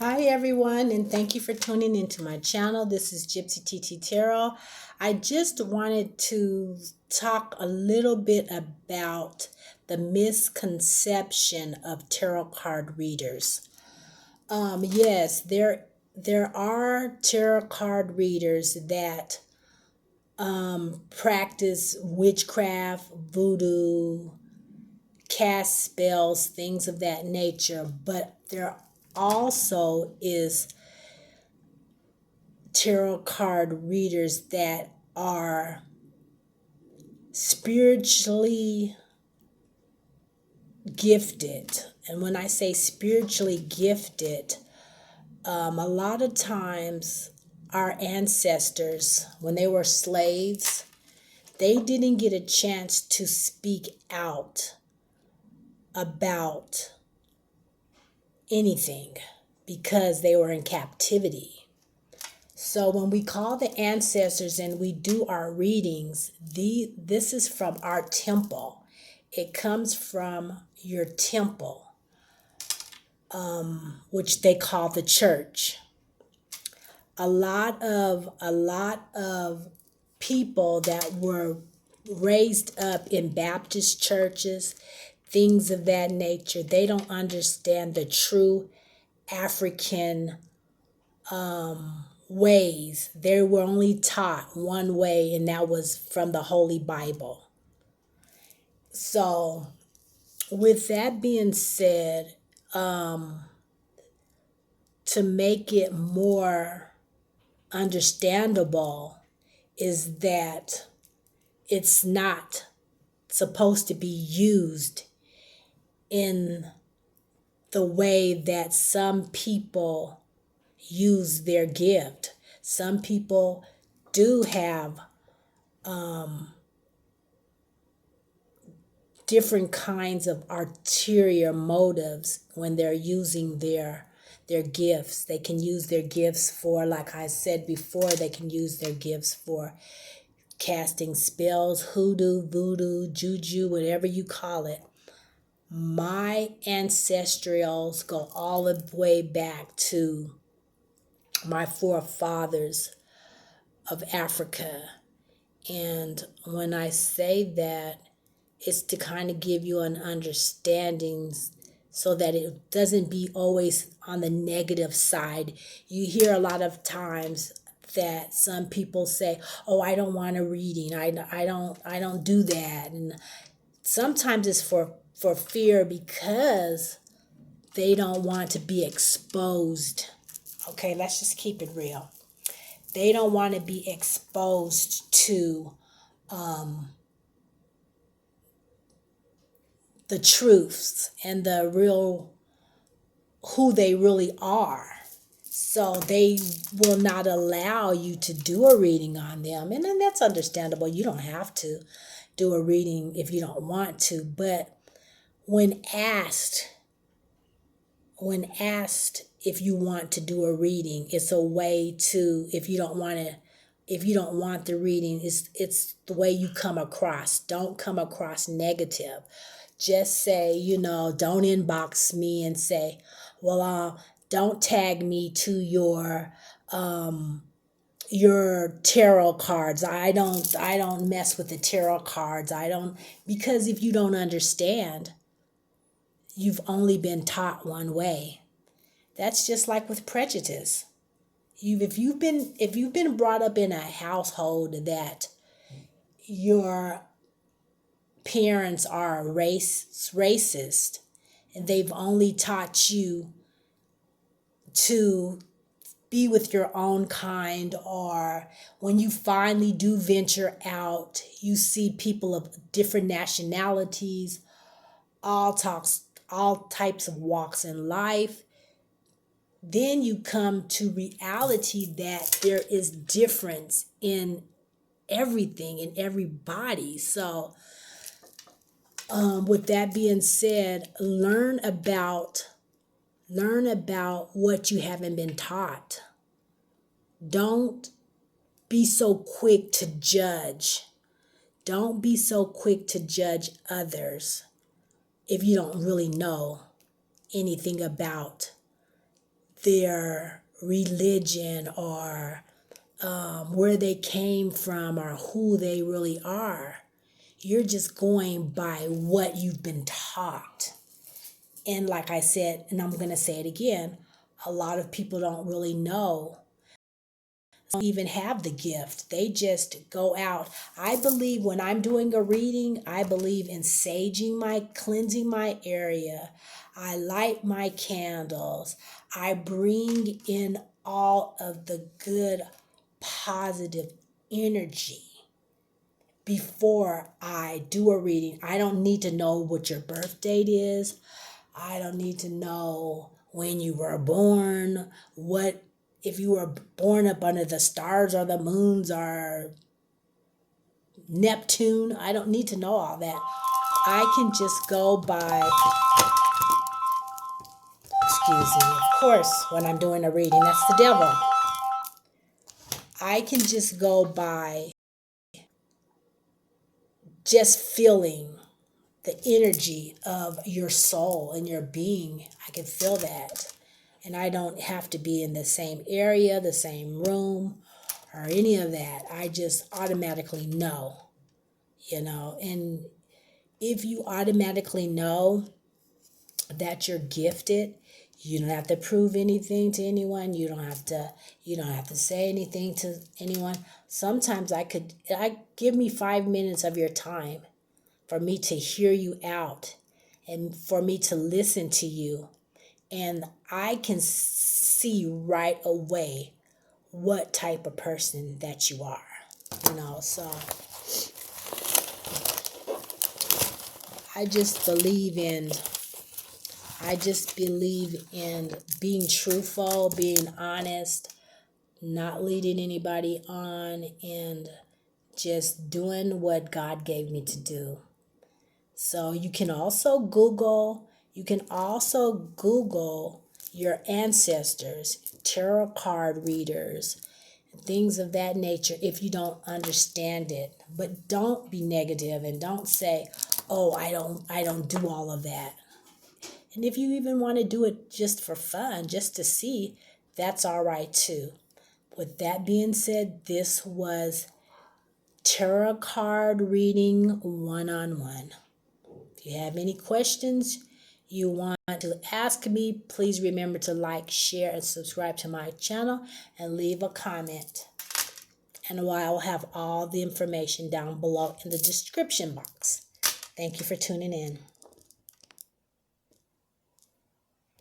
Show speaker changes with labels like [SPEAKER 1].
[SPEAKER 1] Hi everyone, and thank you for tuning into my channel. This is Gypsy TT Tarot. I just wanted to talk a little bit about the misconception of tarot card readers. Yes, there are tarot card readers that practice witchcraft, voodoo, cast spells, things of that nature, but there also is tarot card readers that are spiritually gifted. And when I say spiritually gifted, a lot of times our ancestors, when they were slaves, they didn't get a chance to speak out about anything because they were in captivity. So when we call the ancestors and we do our readings, this is from our temple. It comes from your temple, which they call the church. A lot of people that were raised up in Baptist churches, things of that nature, they don't understand the true African ways. They were only taught one way, and that was from the Holy Bible. So, with that being said, to make it more understandable, is that it's not supposed to be used in the way that some people use their gift. Some people do have different kinds of ulterior motives when they're using their gifts. They can use their gifts for, like I said before, they can use their gifts for casting spells, hoodoo, voodoo, juju, whatever you call it. My ancestrals go all the way back to my forefathers of Africa. And when I say that, it's to kind of give you an understanding so that it doesn't be always on the negative side. You hear a lot of times that some people say, "Oh, I don't want a reading. I don't do that." And sometimes it's for fear because they don't want to be exposed. Okay, let's just keep it real. They don't want to be exposed to the truths and the real who they really are. So they will not allow you to do a reading on them. And then that's understandable. You don't have to do a reading if you don't want to. But when asked, if you want to do a reading, it's a way to, if you don't want the reading, it's the way you come across. Don't come across negative. Just say, don't inbox me and say, well, don't tag me to your tarot cards. I don't mess with the tarot cards. I don't, because if you don't understand, you've only been taught one way. That's just like with prejudice. If you've been brought up in a household that your parents are racist, and they've only taught you to be with your own kind, or when you finally do venture out, you see people of different nationalities, all types of walks in life, then you come to reality that there is difference in everything, in everybody. So with that being said, learn about what you haven't been taught. Don't be so quick to judge. Don't be so quick to judge others if you don't really know anything about their religion or where they came from or who they really are. You're just going by what you've been taught. And like I said, and I'm going to say it again, a lot of people don't really know, don't even have the gift. They just go out. I believe when I'm doing a reading, I believe in cleansing my area. I light my candles. I bring in all of the good, positive energy before I do a reading. I don't need to know what your birth date is. I don't need to know when you were born, what if you were born up under the stars or the moons or Neptune. I don't need to know all that. I can just go by, excuse me, of course, when I'm doing a reading, that's the devil. I can just go by just feeling the energy of your soul and your being. I can feel that. And I don't have to be in the same area, the same room, or any of that. I just automatically know, And if you automatically know that you're gifted, you don't have to prove anything to anyone. You don't have to say anything to anyone. Sometimes I give me 5 minutes of your time for me to hear you out and for me to listen to you. And I can see right away what type of person that you are, So I just believe in being truthful, being honest, not leading anybody on, and just doing what God gave me to do. So you can also Google your ancestors, tarot card readers, things of that nature if you don't understand it. But don't be negative and don't say, "Oh, I don't do all of that." And if you even want to do it just for fun, just to see, that's all right too. With that being said, this was tarot card reading 1-on-1. If you have any questions you want to ask me, please remember to like, share, and subscribe to my channel and leave a comment. And I will have all the information down below in the description box. Thank you for tuning in.